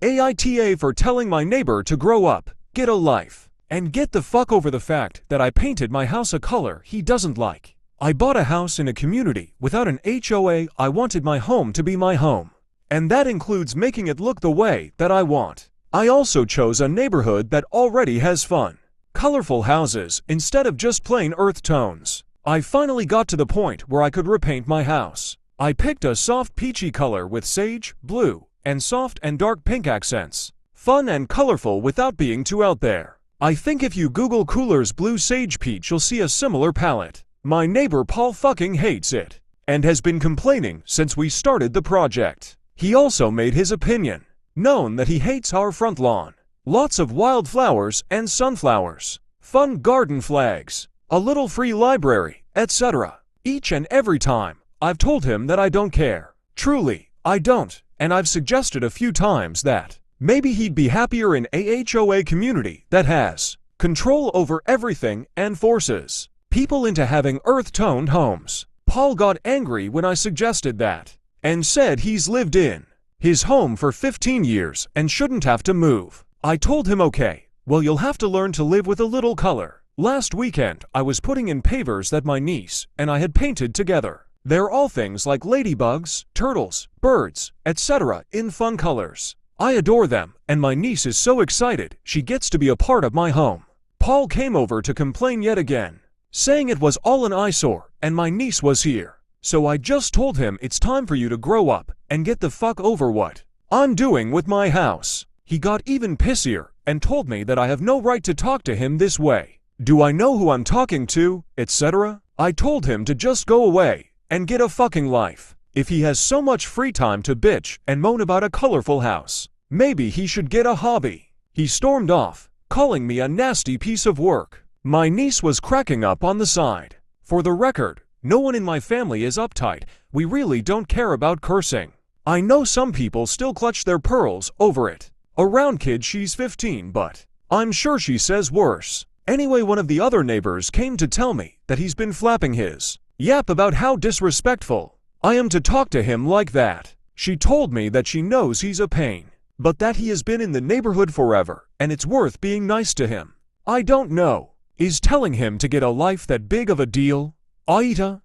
AITA for telling my neighbor to grow up, get a life, and get the fuck over the fact that I painted my house a color he doesn't like. I bought a house in a community without an HOA. I wanted my home to be my home, and that includes making it look the way that I want. I also chose a neighborhood that already has fun, colorful houses instead of just plain earth tones. I finally got to the point where I could repaint my house. I picked a soft peachy color with sage, blue, and soft and dark pink accents. Fun and colorful without being too out there. I think if you Google Coolers Blue Sage Peach you'll see a similar palette. My neighbor Paul fucking hates it, and has been complaining since we started the project. He also made his opinion known that he hates our front lawn. Lots of wildflowers and sunflowers, fun garden flags, a little free library, etc. Each and every time, I've told him that I don't care. Truly, I don't, and I've suggested a few times that maybe he'd be happier in a HOA community that has control over everything and forces people into having earth-toned homes. Paul got angry when I suggested that, and said he's lived in his home for 15 years and shouldn't have to move. I told him okay, well you'll have to learn to live with a little color. Last weekend I was putting in pavers that my niece and I had painted together. They're all things like ladybugs, turtles, birds, etc. in fun colors. I adore them, and my niece is so excited she gets to be a part of my home. Paul came over to complain yet again, saying it was all an eyesore and my niece was here. So I just told him it's time for you to grow up and get the fuck over what I'm doing with my house. He got even pissier and told me that I have no right to talk to him this way. Do I know who I'm talking to, etc.? I told him to just go away and get a fucking life. If he has so much free time to bitch and moan about a colorful house, maybe he should get a hobby. He stormed off, calling me a nasty piece of work. My niece was cracking up on the side. For the record, no one in my family is uptight. We really don't care about cursing. I know some people still clutch their pearls over it. Around kid she's 15, but I'm sure she says worse. Anyway, one of the other neighbors came to tell me that he's been flapping his yap about how disrespectful I am to talk to him like that. She told me that she knows he's a pain, but that he has been in the neighborhood forever and it's worth being nice to him. I don't know. Is telling him to get a life that big of a deal? AITAH?